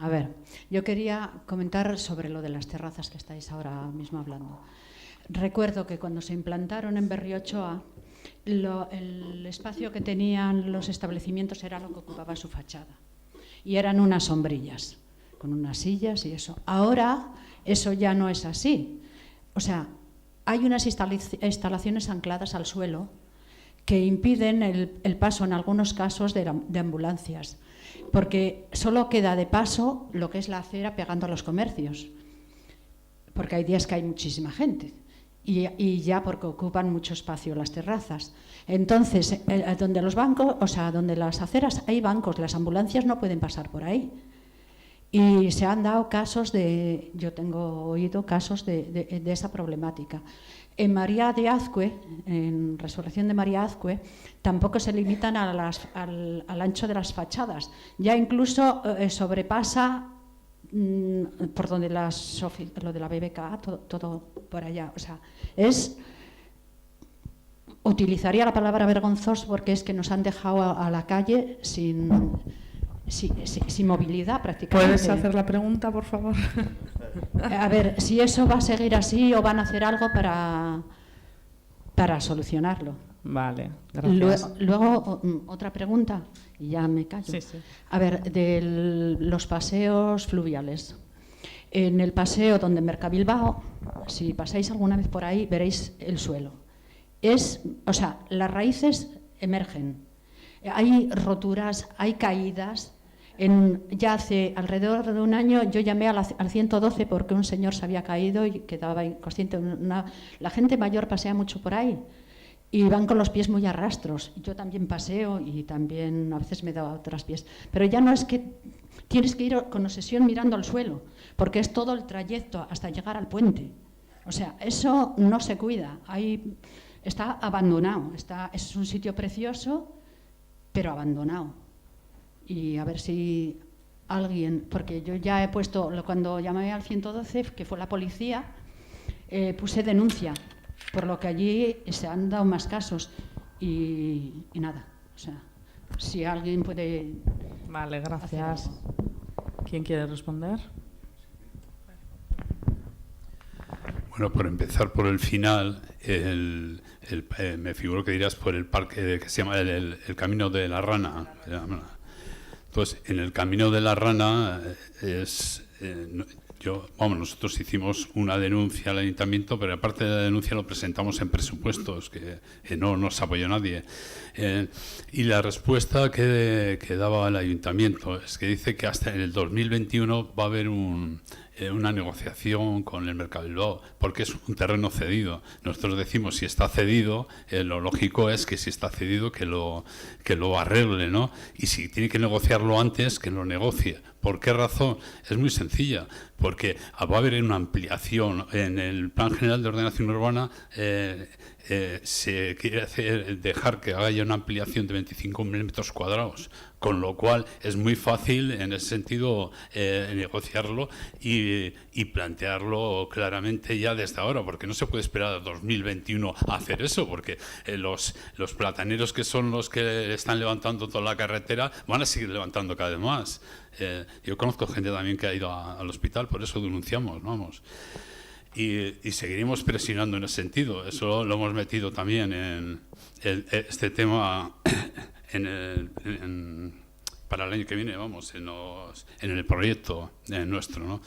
A ver, yo quería comentar sobre lo de las terrazas que estáis ahora mismo hablando. Recuerdo que cuando se implantaron en Berriochoa, el espacio que tenían los establecimientos era lo que ocupaba su fachada. Y eran unas sombrillas, con unas sillas y eso. Ahora eso ya no es así. O sea, hay unas instalaciones ancladas al suelo que impiden el paso en algunos casos de ambulancias, porque solo queda de paso lo que es la acera pegando a los comercios, porque hay días que hay muchísima gente y ya porque ocupan mucho espacio las terrazas. Entonces, donde los bancos, o sea, donde las aceras hay bancos, las ambulancias no pueden pasar por ahí. Y se han dado casos yo tengo oído casos de esa problemática. En María de Azcue, en Resurrección de María Azcue, tampoco se limitan al ancho de las fachadas. Ya incluso sobrepasa por donde lo de la BBK, todo por allá. O sea, utilizaría la palabra vergonzoso porque es que nos han dejado a la calle sin movilidad prácticamente. ¿Puedes hacer la pregunta, por favor? A ver, si eso va a seguir así o van a hacer algo para solucionarlo. Vale, gracias. Luego, otra pregunta, y ya me callo. Sí, sí. A ver, de los paseos fluviales. En el paseo donde Mercabilbao, si pasáis alguna vez por ahí, veréis el suelo. O sea, las raíces emergen. Hay roturas, hay caídas. Ya hace alrededor de un año yo llamé al 112 porque un señor se había caído y quedaba inconsciente. La gente mayor pasea mucho por ahí y van con los pies muy a rastros. Yo también paseo y también a veces me he dado a traspiés. Pero ya no es que tienes que ir con obsesión mirando al suelo, porque es todo el trayecto hasta llegar al puente. O sea, eso no se cuida. Ahí está abandonado. Es un sitio precioso, pero abandonado. Y a ver si alguien, porque yo ya he puesto, cuando llamé al 112, que fue la policía, puse denuncia, por lo que allí se han dado más casos y nada. O sea, si alguien puede... Vale, gracias. ¿Quién quiere responder? Bueno, por empezar por el final, me figuro que dirás por el parque que se llama el Camino de la Rana. Entonces, en el Camino de la Rana nosotros hicimos una denuncia al ayuntamiento, pero aparte de la denuncia lo presentamos en presupuestos, que no nos apoyó nadie. Y la respuesta que daba el ayuntamiento es que dice que hasta en el 2021 va a haber una negociación con el Mercabilbao, porque es un terreno cedido. Nosotros decimos, si está cedido, lo lógico es que si está cedido que lo arregle, ¿no? Y si tiene que negociarlo antes, que lo negocie. ¿Por qué razón? Es muy sencilla, porque va a haber una ampliación. En el Plan General de Ordenación Urbana se quiere dejar que haya una ampliación de 25.000 metros cuadrados, con lo cual es muy fácil en ese sentido negociarlo y plantearlo claramente ya desde ahora, porque no se puede esperar a 2021 a hacer eso, porque los plataneros, que son los que están levantando toda la carretera, van a seguir levantando cada vez más. Yo conozco gente también que ha ido al hospital, por eso denunciamos, vamos. Y seguiremos presionando en ese sentido. Eso lo hemos metido también en este tema para el año que viene, vamos, en el proyecto nuestro, ¿no?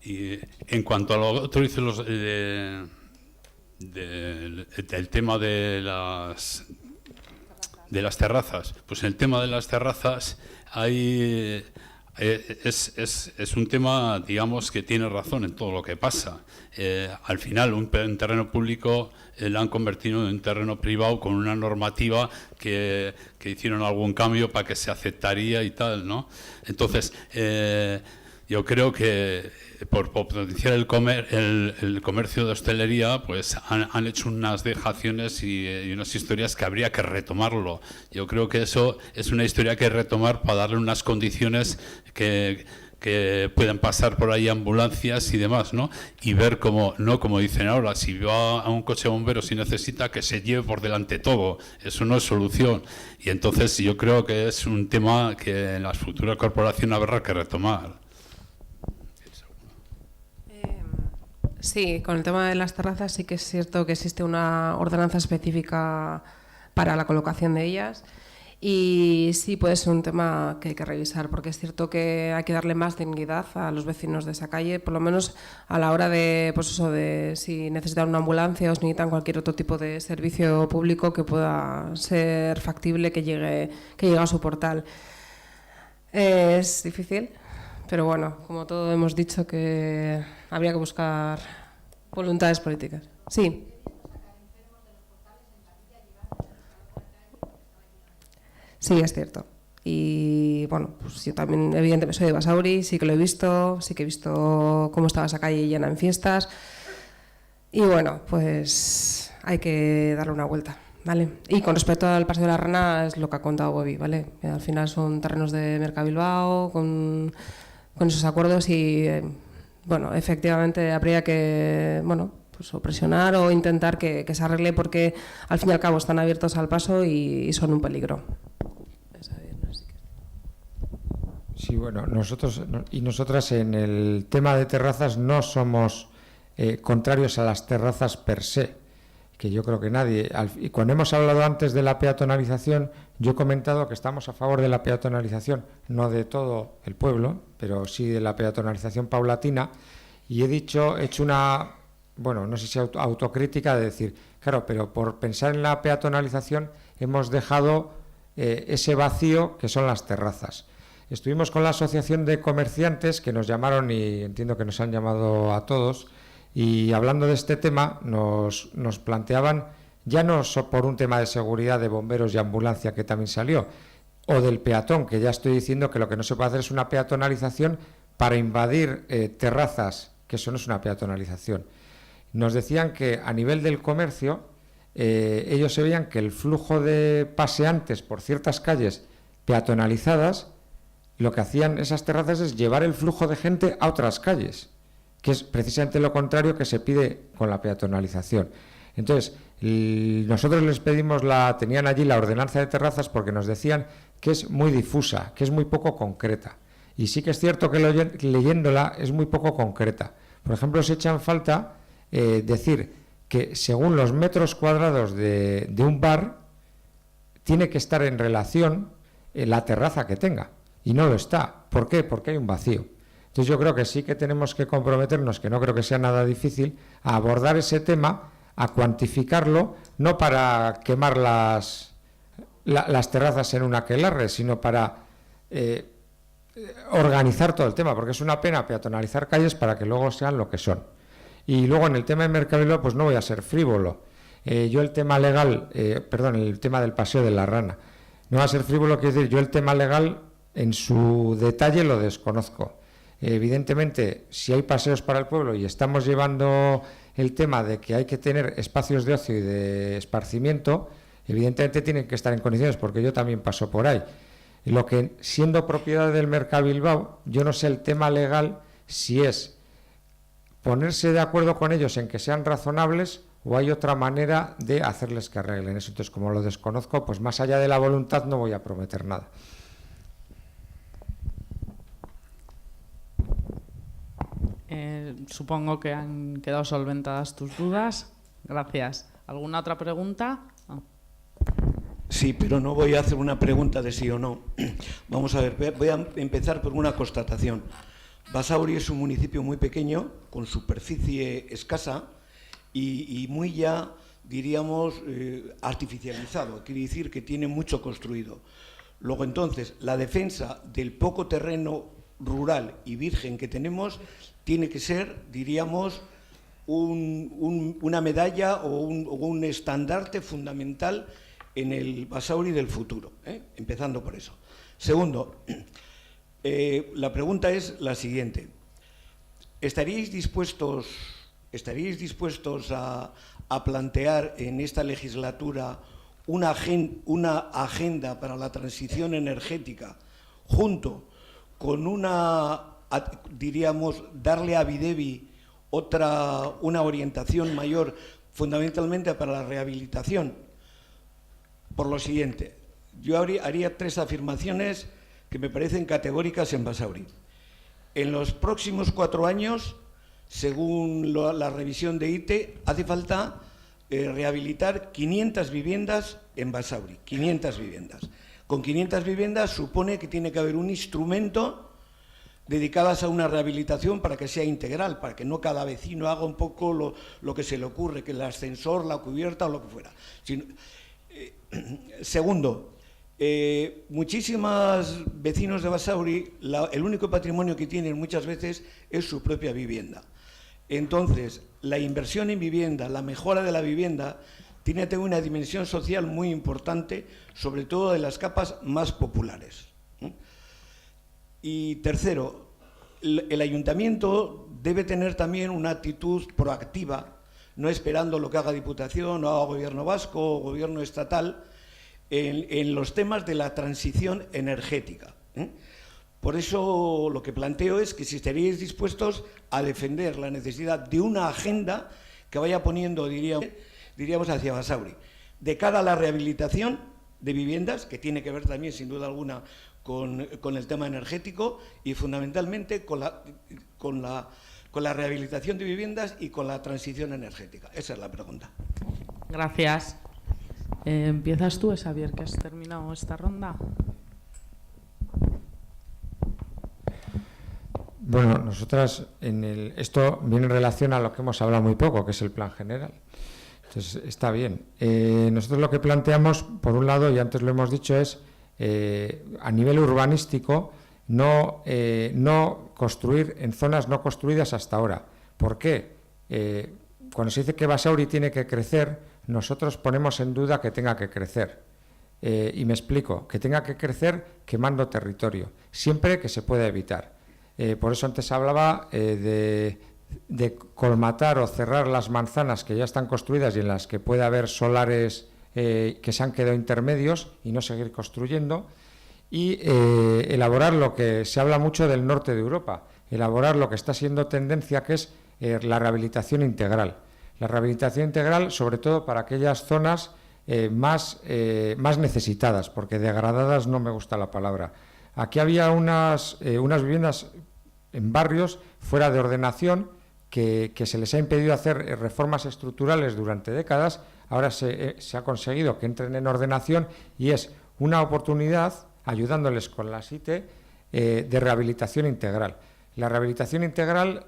Y en cuanto a lo otro, dice del tema de las terrazas, pues en el tema de las terrazas es un tema, digamos, que tiene razón en todo lo que pasa. Al final, un terreno público lo han convertido en un terreno privado con una normativa que hicieron algún cambio para que se aceptaría y tal, ¿no? Entonces, yo creo que por potenciar el comercio de hostelería, pues han hecho unas dejaciones y unas historias que habría que retomarlo. Yo creo que eso es una historia que retomar para darle unas condiciones que que pueden pasar por ahí ambulancias y demás, ¿no? Y ver cómo, no como dicen ahora, si va a un coche de bomberos y necesita que se lleve por delante todo, eso no es solución. Y entonces yo creo que es un tema que en las futuras corporaciones habrá que retomar. Sí, con el tema de las terrazas sí que es cierto que existe una ordenanza específica para la colocación de ellas y sí puede ser un tema que hay que revisar porque es cierto que hay que darle más dignidad a los vecinos de esa calle, por lo menos a la hora de, pues eso, de si necesitan una ambulancia o si necesitan cualquier otro tipo de servicio público que pueda ser factible que llegue a su portal. Es difícil. Pero bueno, como todo hemos dicho que habría que buscar voluntades políticas. Sí. Sí, es cierto. Y bueno, pues yo también evidentemente soy de Basauri, sí que lo he visto, sí que he visto cómo estaba esa calle llena en fiestas. Y bueno, pues hay que darle una vuelta. Vale. Y con respecto al Paseo de la Rana, es lo que ha contado Bobby, ¿vale? Al final son terrenos de Mercabilbao, con esos acuerdos y, bueno, efectivamente habría que, bueno, pues o presionar o intentar que se arregle porque al fin y al cabo están abiertos al paso y son un peligro. Sí, bueno, nosotros y nosotras en el tema de terrazas no somos contrarios a las terrazas per se, que yo creo que nadie. Y cuando hemos hablado antes de la peatonalización, yo he comentado que estamos a favor de la peatonalización, no de todo el pueblo, pero sí de la peatonalización paulatina, y he hecho una, bueno, no sé si autocrítica de decir, claro, pero por pensar en la peatonalización hemos dejado ese vacío que son las terrazas. Estuvimos con la Asociación de Comerciantes, que nos llamaron y entiendo que nos han llamado a todos, y hablando de este tema nos planteaban, ya no por un tema de seguridad de bomberos y ambulancia que también salió, o del peatón, que ya estoy diciendo que lo que no se puede hacer es una peatonalización para invadir terrazas, que eso no es una peatonalización. Nos decían que a nivel del comercio, ellos se veían que el flujo de paseantes por ciertas calles peatonalizadas, lo que hacían esas terrazas es llevar el flujo de gente a otras calles, que es precisamente lo contrario que se pide con la peatonalización. Entonces, nosotros les pedimos tenían allí la ordenanza de terrazas porque nos decían que es muy difusa, que es muy poco concreta. Y sí que es cierto que leyéndola es muy poco concreta. Por ejemplo, se echa en falta decir que según los metros cuadrados de un bar, tiene que estar en relación la terraza que tenga. Y no lo está. ¿Por qué? Porque hay un vacío. Entonces yo creo que sí que tenemos que comprometernos, que no creo que sea nada difícil, a abordar ese tema, a cuantificarlo, no para quemar las terrazas en un aquelarre, sino para organizar todo el tema, porque es una pena peatonalizar calles para que luego sean lo que son. Y luego en el tema de Mercabilbao, pues no voy a ser frívolo. Yo el tema legal, el tema del Paseo de la Rana, no va a ser frívolo, quiero decir, yo el tema legal en su detalle lo desconozco. Evidentemente, si hay paseos para el pueblo y estamos llevando el tema de que hay que tener espacios de ocio y de esparcimiento, evidentemente tienen que estar en condiciones, porque yo también paso por ahí. Lo que, siendo propiedad del Mercabilbao, yo no sé el tema legal si es ponerse de acuerdo con ellos en que sean razonables o hay otra manera de hacerles que arreglen eso. Entonces, como lo desconozco, pues más allá de la voluntad no voy a prometer nada. Supongo que han quedado solventadas tus dudas. Gracias. ¿Alguna otra pregunta? Oh. Sí, pero no voy a hacer una pregunta de sí o no. Vamos a ver, voy a empezar por una constatación. Basauri es un municipio muy pequeño, con superficie escasa y muy ya, diríamos, artificializado. Quiere decir que tiene mucho construido. Luego, entonces, la defensa del poco terreno rural y virgen que tenemos tiene que ser, diríamos, una medalla o un estandarte fundamental en el Basauri del futuro, empezando por eso. Segundo, la pregunta es la siguiente. ¿Estaríais dispuestos a plantear en esta legislatura una agenda para la transición energética junto con una diríamos, darle a Videbi una orientación mayor, fundamentalmente para la rehabilitación? Por lo siguiente, yo haría 3 afirmaciones que me parecen categóricas en Basauri. En los próximos 4 años, según la revisión de ITE, hace falta rehabilitar 500 viviendas en Basauri, 500 viviendas. Con 500 viviendas supone que tiene que haber un instrumento dedicadas a una rehabilitación para que sea integral, para que no cada vecino haga un poco lo que se le ocurre, que el ascensor, la cubierta o lo que fuera. Segundo, muchísimos vecinos de Basauri, el único patrimonio que tienen muchas veces es su propia vivienda. Entonces, la inversión en vivienda, la mejora de la vivienda, tiene que tener una dimensión social muy importante, sobre todo de las capas más populares. Y tercero, el ayuntamiento debe tener también una actitud proactiva, no esperando lo que haga Diputación o haga Gobierno vasco o Gobierno estatal, en los temas de la transición energética. Por eso lo que planteo es que si estaríais dispuestos a defender la necesidad de una agenda que vaya poniendo, diríamos, hacia Basauri, de cara a la rehabilitación de viviendas, que tiene que ver también, sin duda alguna, con el tema energético y fundamentalmente con la rehabilitación de viviendas y con la transición energética. Esa es la pregunta. Gracias. ¿Empiezas tú, Xavier, que has terminado esta ronda? Bueno, nosotras, esto viene en relación a lo que hemos hablado muy poco, que es el plan general. Entonces, está bien. Nosotros lo que planteamos, por un lado, y antes lo hemos dicho, es a nivel urbanístico no construir en zonas no construidas hasta ahora. ¿Por qué? Cuando se dice que Basauri tiene que crecer, nosotros ponemos en duda que tenga que crecer. Y me explico, que tenga que crecer quemando territorio, siempre que se pueda evitar. Por eso antes hablaba de colmatar o cerrar las manzanas que ya están construidas y en las que puede haber solares que se han quedado intermedios y no seguir construyendo, y elaborar lo que se habla mucho del norte de Europa, elaborar lo que está siendo tendencia, que es la rehabilitación integral. La rehabilitación integral, sobre todo para aquellas zonas más necesitadas, porque degradadas no me gusta la palabra. Aquí había unas viviendas en barrios fuera de ordenación que se les ha impedido hacer reformas estructurales durante décadas. Ahora se ha conseguido que entren en ordenación y es una oportunidad, ayudándoles con las ITE, de rehabilitación integral. La rehabilitación integral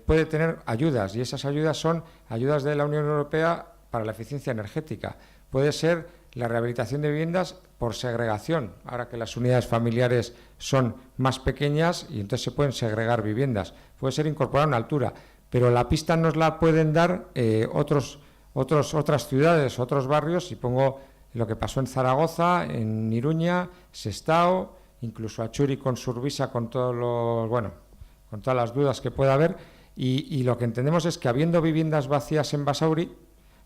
puede tener ayudas, y esas ayudas son ayudas de la Unión Europea para la eficiencia energética. Puede ser la rehabilitación de viviendas por segregación, ahora que las unidades familiares son más pequeñas y entonces se pueden segregar viviendas. Puede ser incorporar una altura, pero la pista nos la pueden dar otras ciudades, otros barrios, y pongo lo que pasó en Zaragoza, en Iruña, Sestao, incluso Achuri con Surbisa, con todas las dudas que pueda haber, y lo que entendemos es que, habiendo viviendas vacías en Basauri,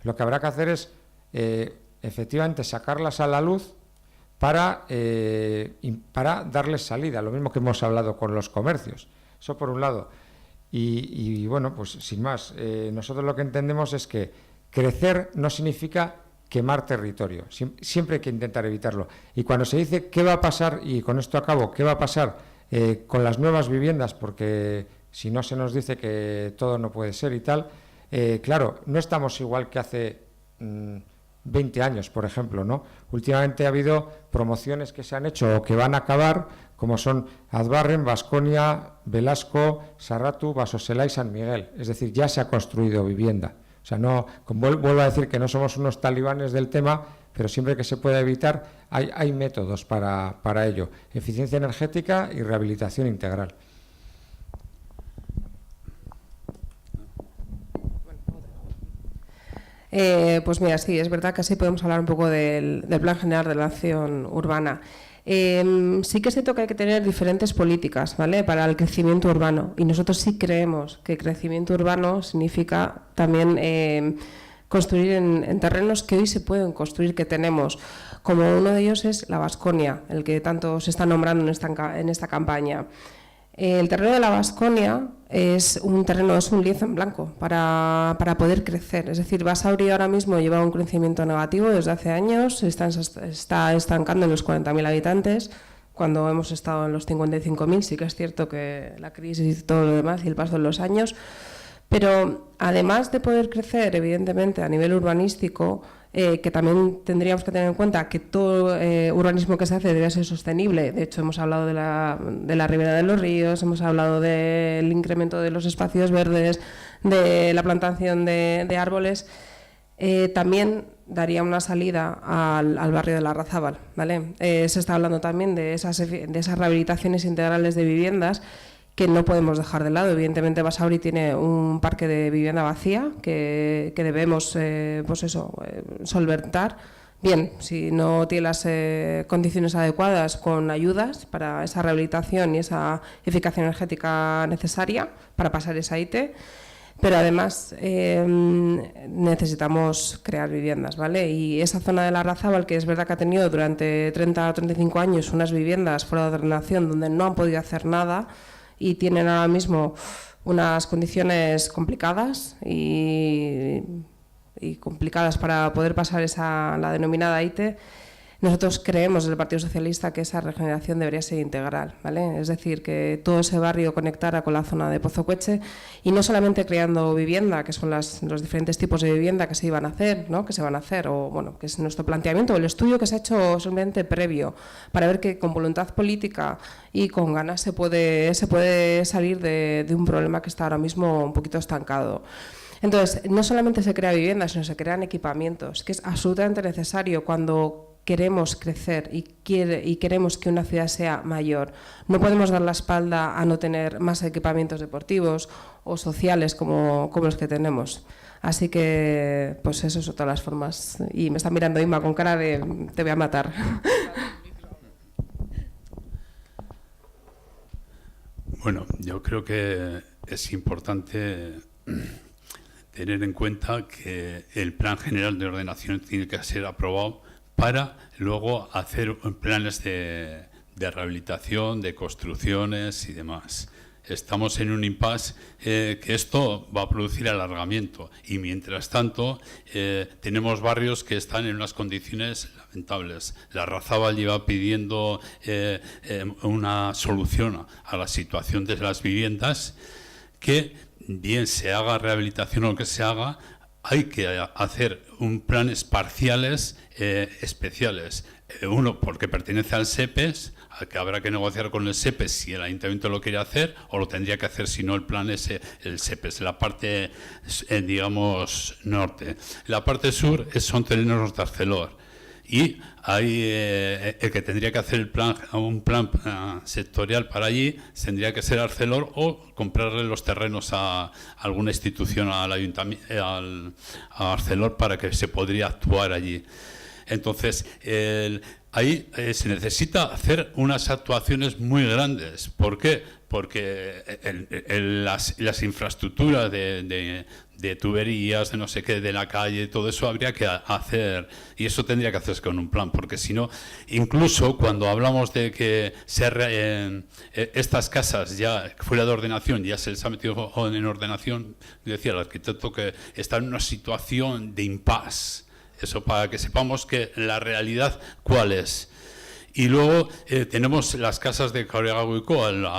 lo que habrá que hacer es efectivamente sacarlas a la luz para darles salida, lo mismo que hemos hablado con los comercios. Eso por un lado. Y bueno, pues sin más, nosotros lo que entendemos es que crecer no significa quemar territorio, siempre hay que intentar evitarlo. Y cuando se dice qué va a pasar, y con esto acabo, qué va a pasar con las nuevas viviendas, porque si no se nos dice que todo no puede ser y tal, claro, no estamos igual que hace 20 años, por ejemplo, ¿no? Últimamente ha habido promociones que se han hecho o que van a acabar, como son Adbarren, Baskonia, Velasco, Sarratu, Basoselá y San Miguel. Es decir, ya se ha construido vivienda. O sea, no, vuelvo a decir que no somos unos talibanes del tema, pero siempre que se pueda evitar, hay métodos para ello. Eficiencia energética y rehabilitación integral. Pues mira, sí, es verdad que así podemos hablar un poco del Plan General de la Acción Urbana. Sí que es cierto que hay que tener diferentes políticas, ¿vale?, para el crecimiento urbano, y nosotros sí creemos que crecimiento urbano significa también construir en terrenos que hoy se pueden construir, que tenemos, como uno de ellos es la Baskonia, el que tanto se está nombrando en esta campaña. El terreno de la Baskonia es un lienzo en blanco para poder crecer. Es decir, Basauri ahora mismo lleva un crecimiento negativo desde hace años, se está estancando en los 40.000 habitantes, cuando hemos estado en los 55.000. Sí que es cierto que la crisis y todo lo demás y el paso de los años, pero además de poder crecer, evidentemente, a nivel urbanístico, que también tendríamos que tener en cuenta que todo urbanismo que se hace debe ser sostenible. De hecho, hemos hablado de la ribera de los ríos, hemos hablado del incremento de los espacios verdes, de la plantación de árboles. También daría una salida al barrio de Larrazábal, ¿vale? Se está hablando también de esas rehabilitaciones integrales de viviendas que no podemos dejar de lado. Evidentemente, Basauri tiene un parque de vivienda vacía que debemos solventar. Bien, si no tiene las condiciones adecuadas, con ayudas para esa rehabilitación y esa eficacia energética necesaria para pasar esa IT. Pero además necesitamos crear viviendas, ¿vale? Y esa zona de Larrazábal, que es verdad que ha tenido durante 30 o 35 años unas viviendas fuera de ordenación donde no han podido hacer nada, y tienen ahora mismo unas condiciones complicadas y complicadas para poder pasar la denominada IT. Nosotros creemos desde el Partido Socialista que esa regeneración debería ser integral, ¿vale? Es decir, que todo ese barrio conectara con la zona de Pozocueche, y no solamente creando vivienda, que son los diferentes tipos de vivienda que se iban a hacer, ¿no? Que se van a hacer, o bueno, que es nuestro planteamiento, o el estudio que se ha hecho simplemente previo, para ver que con voluntad política y con ganas se puede salir de un problema que está ahora mismo un poquito estancado. Entonces, no solamente se crea vivienda, sino se crean equipamientos, que es absolutamente necesario cuando queremos crecer y queremos que una ciudad sea mayor. No podemos dar la espalda a no tener más equipamientos deportivos o sociales como los que tenemos. Así que, pues eso son todas las formas. Y me está mirando Inma con cara de te voy a matar. Bueno, yo creo que es importante tener en cuenta que el Plan General de Ordenación tiene que ser aprobado para luego hacer planes de rehabilitación, de construcciones y demás. Estamos en un impasse que esto va a producir alargamiento, y mientras tanto tenemos barrios que están en unas condiciones lamentables. Larrazábal lleva pidiendo una solución a la situación de las viviendas, que bien se haga rehabilitación o lo que se haga, hay que hacer planes parciales especiales. Uno, porque pertenece al SEPES, al que habrá que negociar con el SEPES si el ayuntamiento lo quiere hacer, o lo tendría que hacer si no el plan es el SEPES, la parte, digamos, norte. La parte sur son terrenos de Arcelor. Y hay el que tendría que hacer un plan sectorial para allí tendría que ser Arcelor, o comprarle los terrenos a alguna institución, al ayuntamiento, a Arcelor, para que se podría actuar allí. Entonces, ahí se necesita hacer unas actuaciones muy grandes. ¿Por qué? Porque las infraestructuras de tuberías, de no sé qué, de la calle, todo eso habría que hacer, y eso tendría que hacerse con un plan, porque si no, incluso cuando hablamos de que estas casas ya fuera de ordenación, ya se les ha metido en ordenación, decía el arquitecto que está en una situación de impasse. Eso para que sepamos que la realidad cuál es. Y luego tenemos las casas de Cauriago,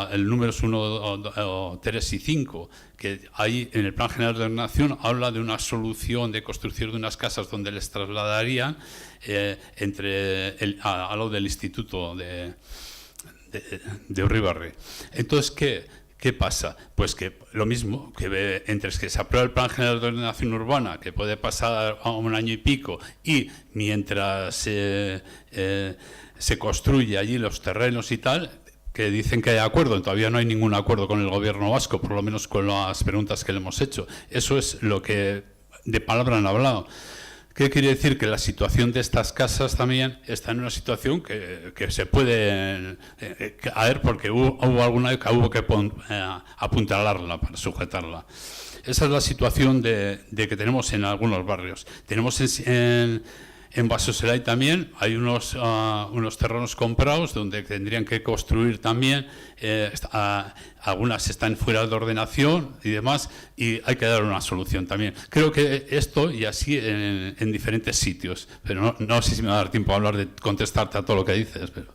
el números 1, 3 y 5, que ahí en el Plan General de Ordenación habla de una solución de construcción de unas casas donde les trasladarían al lado del Instituto de Uribarri. Entonces, ¿qué pasa? Pues que lo mismo, que entre que se aprueba el Plan General de Ordenación Urbana, que puede pasar a un año y pico, y mientras se construye allí los terrenos y tal, que dicen que hay acuerdo, todavía no hay ningún acuerdo con el gobierno vasco, por lo menos con las preguntas que le hemos hecho. Eso es lo que de palabra han hablado. ¿Qué quiere decir? Que la situación de estas casas también está en una situación que se puede caer, porque hubo alguna vez que hubo que apuntalarla para sujetarla. Esa es la situación de que tenemos en algunos barrios. Tenemos en En Basoselay también hay unos terrenos comprados donde tendrían que construir también, algunas están fuera de ordenación y demás, y hay que dar una solución también. Creo que esto y así en diferentes sitios, pero no sé si me va a dar tiempo a hablar de contestarte a todo lo que dices. Pero...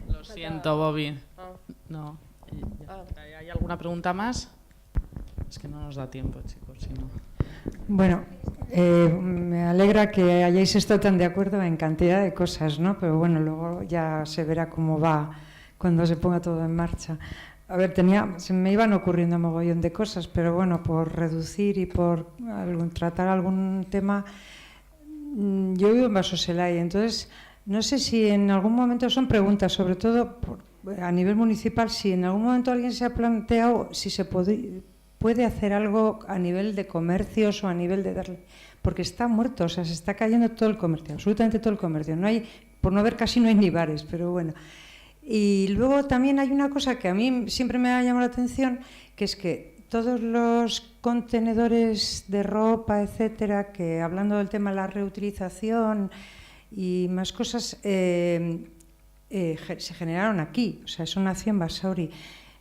Lo siento, Bobby. No. ¿Hay alguna pregunta más? Es que no nos da tiempo, chicos, si no. Bueno, me alegra que hayáis estado tan de acuerdo en cantidad de cosas, ¿no? Pero bueno, luego ya se verá cómo va cuando se ponga todo en marcha. A ver, se me iban ocurriendo mogollón de cosas, pero bueno, por reducir y por tratar algún tema, yo vivo en Basoselay, entonces no sé si en algún momento, son preguntas, sobre todo a nivel municipal, si en algún momento alguien se ha planteado si se puede hacer algo a nivel de comercios o a nivel de darle, porque está muerto, o sea, se está cayendo todo el comercio, absolutamente todo el comercio. No hay, por no ver casi no hay ni bares, pero bueno. Y luego también hay una cosa que a mí siempre me ha llamado la atención, que es que todos los contenedores de ropa, etcétera, que hablando del tema de la reutilización y más cosas, se generaron aquí, o sea, eso nació en Basauri.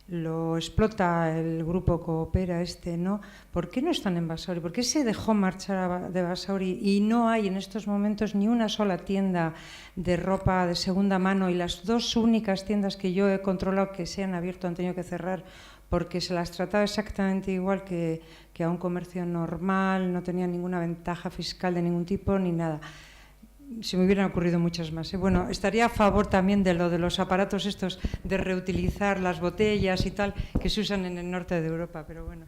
Lo explota el grupo Coopera ¿no? ¿Por qué no están en Basauri? ¿Por qué se dejó marchar de Basauri y no hay en estos momentos ni una sola tienda de ropa de segunda mano y las dos únicas tiendas que yo he controlado que se han abierto han tenido que cerrar porque se las trataba exactamente igual que a un comercio normal, no tenía ninguna ventaja fiscal de ningún tipo ni nada? Se me hubieran ocurrido muchas más. Bueno, estaría a favor también de lo de los aparatos estos de reutilizar las botellas y tal que se usan en el norte de Europa, pero bueno.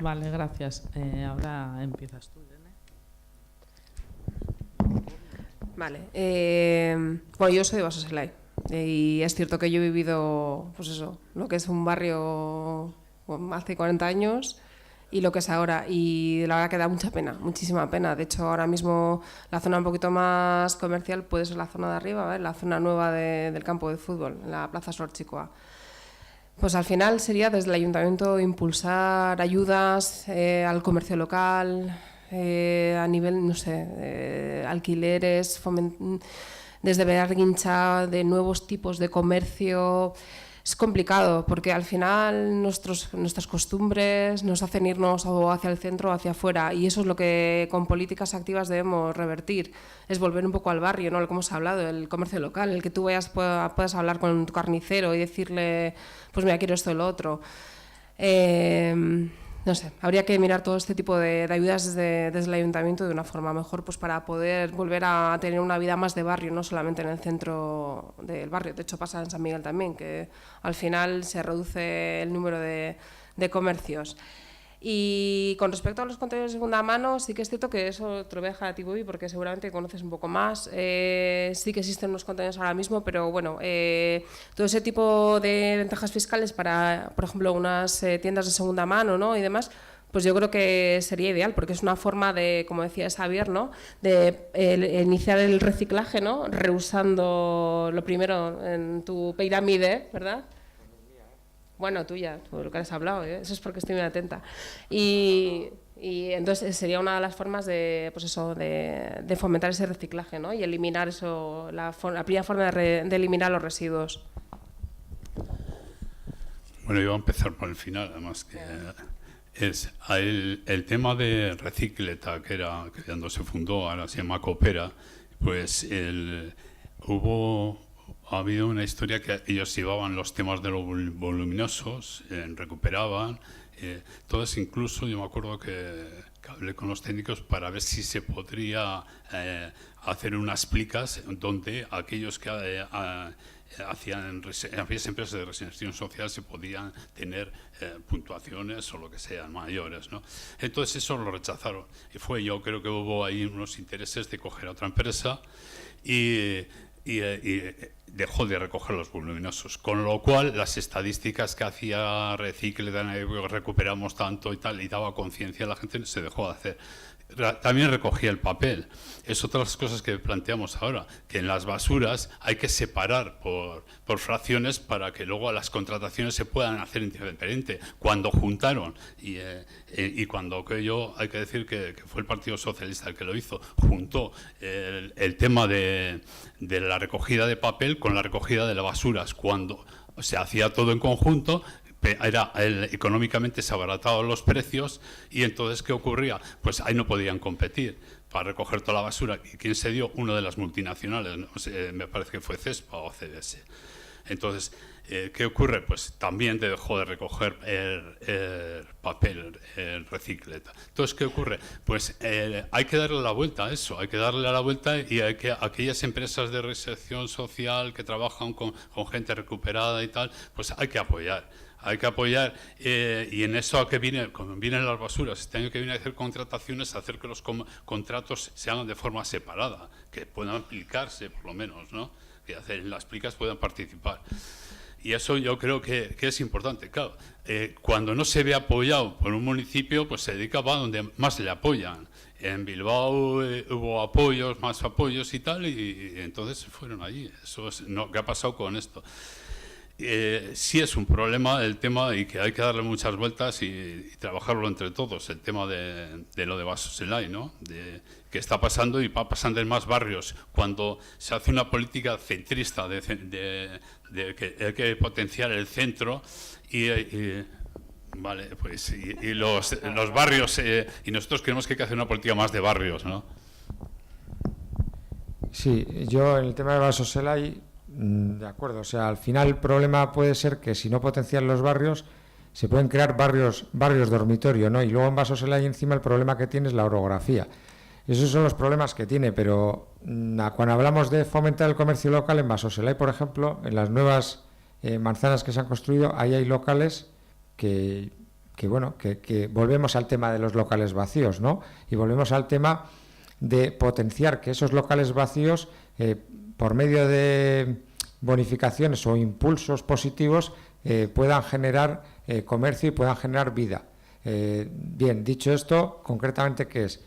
Vale, gracias. Ahora empiezas tú, Irene. Vale. Bueno, yo soy de Basoselay y es cierto que yo he vivido, pues eso, lo que es un barrio hace 40 años y lo que es ahora, y la verdad que da mucha pena, muchísima pena. De hecho, ahora mismo la zona un poquito más comercial puede ser la zona de arriba, ¿vale? La zona nueva del campo de fútbol, en la Plaza Sorchicoa. Pues al final sería desde el ayuntamiento impulsar ayudas al comercio local, a nivel, no sé, alquileres, desde Bearguincha, de nuevos tipos de comercio. Es complicado porque al final nuestras costumbres nos hacen irnos o hacia el centro o hacia afuera, y eso es lo que con políticas activas debemos revertir, es volver un poco al barrio, ¿no? Lo que hemos hablado, el comercio local, el que tú puedas hablar con tu carnicero y decirle, pues mira, quiero esto y lo otro. No sé, habría que mirar todo este tipo de ayudas desde el ayuntamiento de una forma mejor, pues para poder volver a tener una vida más de barrio, no solamente en el centro del barrio. De hecho pasa en San Miguel también, que al final se reduce el número de comercios. Y con respecto a los contenedores de segunda mano, sí que es cierto que eso te lo voy a dejar a ti, Bobby, porque seguramente conoces un poco más. Sí que existen unos contenedores ahora mismo, pero bueno, todo ese tipo de ventajas fiscales para, por ejemplo, unas tiendas de segunda mano, ¿no? Y demás, pues yo creo que sería ideal, porque es una forma de, como decía Xavier, ¿no? De iniciar el reciclaje, ¿no? Reusando lo primero en tu pirámide, ¿verdad? Bueno, tuya, por lo que has hablado, ¿eh? Eso es porque estoy muy atenta. Y entonces sería una de las formas de, pues eso, de fomentar ese reciclaje, ¿no? Y eliminar eso, la primera forma de eliminar los residuos. Bueno, yo voy a empezar por el final, además que es el tema de Recicleta, que cuando se fundó, ahora se llama Coopera, pues ha habido una historia que ellos llevaban los temas de los voluminosos, recuperaban, todos, incluso yo me acuerdo que hablé con los técnicos para ver si se podría hacer unas plicas donde aquellos que hacían aquellas empresas de reinserción social se podían tener puntuaciones o lo que sean mayores, ¿no? Entonces eso lo rechazaron y yo creo que hubo ahí unos intereses de coger a otra empresa y dejó de recoger los voluminosos, con lo cual las estadísticas que hacía Recicle, recuperamos tanto y tal, y daba conciencia a la gente, se dejó de hacer. También recogía el papel. Es otra de las cosas que planteamos ahora, que en las basuras hay que separar por fracciones para que luego las contrataciones se puedan hacer indiferente. Cuando juntaron, y cuando aquello, hay que decir que fue el Partido Socialista el que lo hizo, juntó el tema de la recogida de papel con la recogida de las basuras. Cuando se hacía todo en conjunto, económicamente se abarataban los precios, y entonces ¿qué ocurría? Pues ahí no podían competir para recoger toda la basura. ¿Y quién se dio? Una de las multinacionales, ¿no? Me parece que fue CESPA o CDS. Entonces, ¿qué ocurre? Pues también dejó de recoger el papel, el Recicle. Entonces, ¿qué ocurre? Pues hay que darle la vuelta a eso, hay que darle la vuelta, y hay que aquellas empresas de reinserción social que trabajan con gente recuperada y tal, pues hay que apoyar. Hay que apoyar, y en eso a que vienen las basuras, este año que viene a hacer contrataciones, a hacer que los contratos se hagan de forma separada, que puedan aplicarse por lo menos, ¿no? Que las plicas puedan participar. Y eso yo creo que es importante. Claro, cuando no se ve apoyado por un municipio, pues se dedica a donde más le apoyan. En Bilbao hubo apoyos, más apoyos y tal, y entonces fueron allí. Eso es, no, ¿qué ha pasado con esto? Sí es un problema el tema, y que hay que darle muchas vueltas y trabajarlo entre todos, el tema de lo de Basoselai, ¿no? Que está pasando y va pasando en más barrios. Cuando se hace una política centrista de que hay que potenciar el centro vale, pues y los barrios, y nosotros creemos que hay que hacer una política más de barrios, ¿no? Sí, yo en el tema de Basoselai, de acuerdo, o sea, al final el problema puede ser que si no potencian los barrios, se pueden crear barrios dormitorio, ¿no? Y luego en Basoselai encima el problema que tiene es la orografía. Esos son los problemas que tiene, pero cuando hablamos de fomentar el comercio local, en Basoselai, por ejemplo, en las nuevas manzanas que se han construido, ahí hay locales que volvemos al tema de los locales vacíos, ¿no? Y volvemos al tema de potenciar que esos locales vacíos, por medio de bonificaciones o impulsos positivos, puedan generar comercio y puedan generar vida. Bien, dicho esto, concretamente, ¿qué es?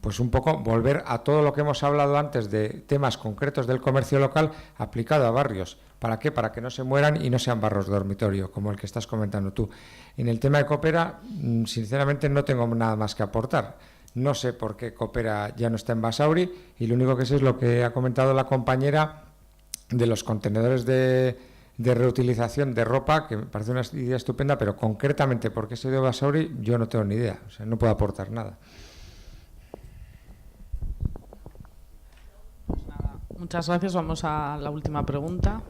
Pues un poco volver a todo lo que hemos hablado antes de temas concretos del comercio local aplicado a barrios. ¿Para qué? Para que no se mueran y no sean barrios dormitorio, como el que estás comentando tú. En el tema de Coopera, sinceramente no tengo nada más que aportar. No sé por qué Coopera ya no está en Basauri, y lo único que sé es lo que ha comentado la compañera de los contenedores de reutilización de ropa, que me parece una idea estupenda, pero concretamente por qué se dio Basauri yo no tengo ni idea, o sea, no puedo aportar nada. Pues nada, muchas gracias. Vamos a la última pregunta.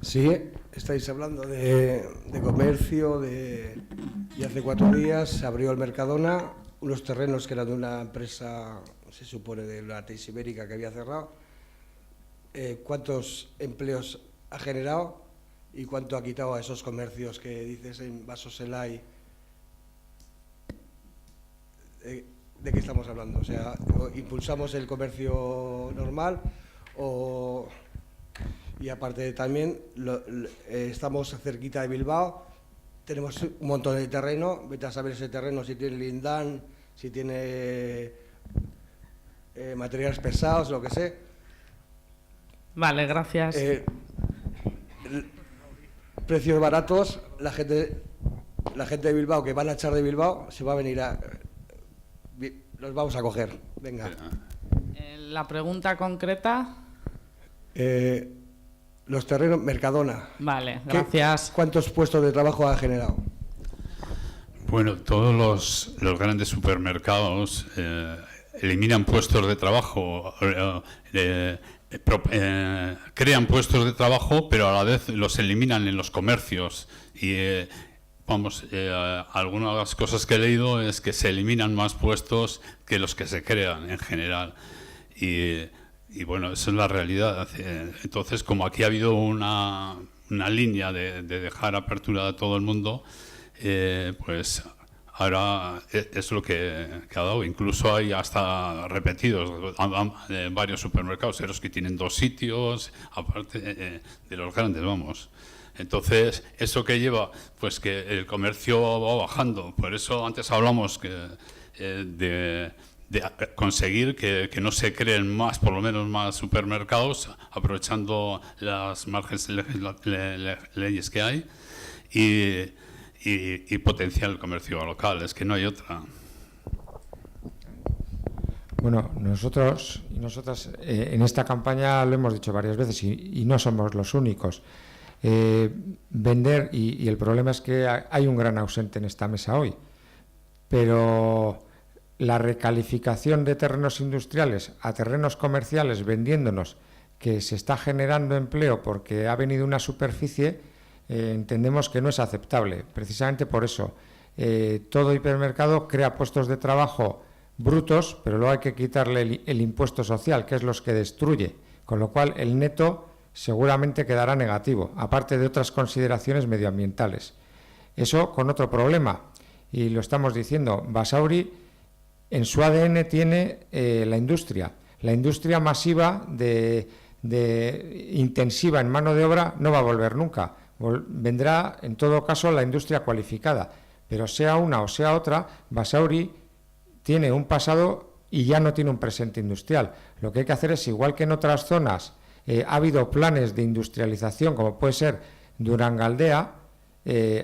Sí, estáis hablando de comercio, y hace 4 días se abrió el Mercadona, unos terrenos que eran de una empresa, se supone, de la Teis Ibérica, que había cerrado. ¿Cuántos empleos ha generado y cuánto ha quitado a esos comercios que dices en Basoselai? ¿De qué estamos hablando? O sea, ¿impulsamos el comercio normal o...? Y aparte también estamos cerquita de Bilbao, tenemos un montón de terreno, vete a saber ese terreno si tiene lindán, si tiene materiales pesados, lo que sé. Vale, gracias. Precios baratos, la gente de Bilbao que van a echar de Bilbao se va a venir los vamos a coger, venga. La pregunta concreta. Los terrenos, Mercadona. Vale, gracias. ¿Cuántos puestos de trabajo ha generado? Bueno, todos los grandes supermercados eliminan puestos de trabajo, crean puestos de trabajo, pero a la vez los eliminan en los comercios. Y algunas de las cosas que he leído es que se eliminan más puestos que los que se crean en general. Y bueno, esa es la realidad. Entonces, como aquí ha habido una línea de dejar apertura a todo el mundo, pues ahora es lo que ha dado. Incluso hay hasta repetidos varios supermercados, los que tienen 2 sitios, aparte de los grandes, vamos. Entonces, ¿eso que lleva? Pues que el comercio va bajando. Por eso antes hablamos de conseguir que no se creen más, por lo menos más supermercados, aprovechando las márgenes leyes que hay y potenciar el comercio local. Es que no hay otra. Bueno, nosotros y nosotras en esta campaña lo hemos dicho varias veces y no somos los únicos. Vender, y el problema es que hay un gran ausente en esta mesa hoy, pero la recalificación de terrenos industriales a terrenos comerciales vendiéndonos que se está generando empleo porque ha venido una superficie, entendemos que no es aceptable. Precisamente por eso, todo hipermercado crea puestos de trabajo brutos, pero luego hay que quitarle el impuesto social, que es los que destruye, con lo cual el neto seguramente quedará negativo, aparte de otras consideraciones medioambientales. Eso con otro problema, y lo estamos diciendo, Basauri en su ADN tiene la industria masiva intensiva en mano de obra no va a volver nunca, vendrá en todo caso la industria cualificada, pero sea una o sea otra, Basauri tiene un pasado y ya no tiene un presente industrial. Lo que hay que hacer es, igual que en otras zonas ha habido planes de industrialización, como puede ser Durangaldea,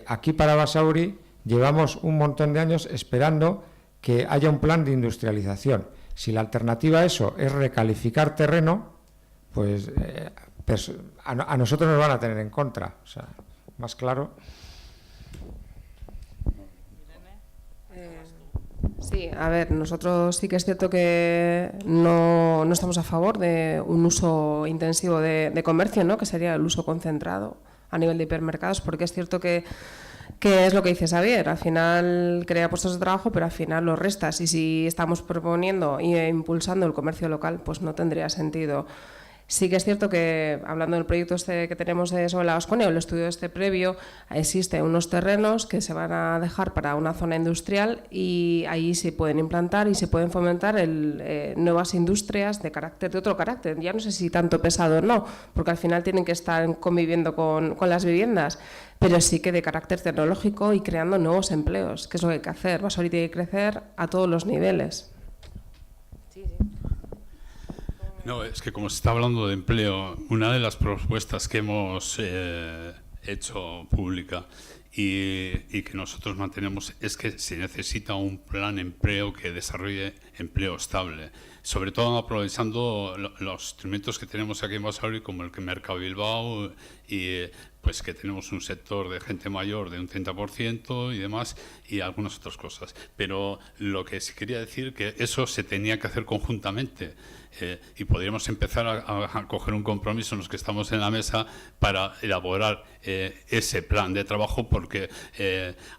aquí para Basauri llevamos un montón de años esperando que haya un plan de industrialización. Si la alternativa a eso es recalificar terreno, pues a nosotros nos van a tener en contra. O sea, más claro. Sí, a ver, nosotros sí que es cierto que no estamos a favor de un uso intensivo de comercio, ¿no? Que sería el uso concentrado a nivel de hipermercados, porque es cierto que es lo que dice Xavier, al final crea puestos de trabajo, pero al final los restas, y si estamos proponiendo e impulsando el comercio local, pues no tendría sentido. Sí que es cierto que, hablando del proyecto que tenemos sobre la Baskonia, el estudio previo, existen unos terrenos que se van a dejar para una zona industrial y ahí se pueden implantar y se pueden fomentar nuevas industrias de otro carácter. Ya no sé si tanto pesado o no, porque al final tienen que estar conviviendo con las viviendas, pero sí que de carácter tecnológico y creando nuevos empleos, que es lo que hay que hacer. Basauri tiene que crecer a todos los niveles. Sí. No, es que como se está hablando de empleo, una de las propuestas que hemos hecho pública y que nosotros mantenemos es que se necesita un plan de empleo que desarrolle empleo estable, sobre todo aprovechando los instrumentos que tenemos aquí en Basauri, como el que Mercado Bilbao, y pues que tenemos un sector de gente mayor de un 30% y demás, y algunas otras cosas. Pero lo que sí quería decir que eso se tenía que hacer conjuntamente, y podríamos empezar a coger un compromiso en los que estamos en la mesa para elaborar ese plan de trabajo, porque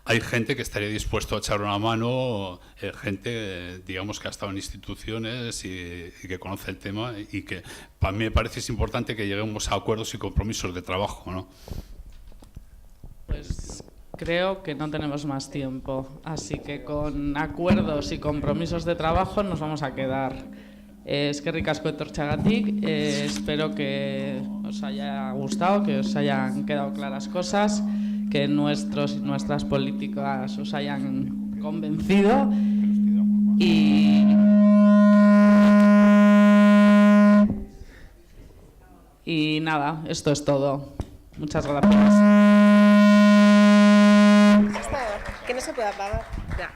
hay gente que estaría dispuesto a echar una mano, gente digamos que ha estado en instituciones y que conoce el tema, y que para mí me parece es importante que lleguemos a acuerdos y compromisos de trabajo, ¿no? Pues creo que no tenemos más tiempo, así que con acuerdos y compromisos de trabajo nos vamos a quedar. Eskerrik asko etortxagatik, espero que os haya gustado, que os hayan quedado claras cosas, que nuestros y nuestras políticas os hayan convencido y nada, esto es todo. Muchas gracias. Que no se puede apagar. Ya.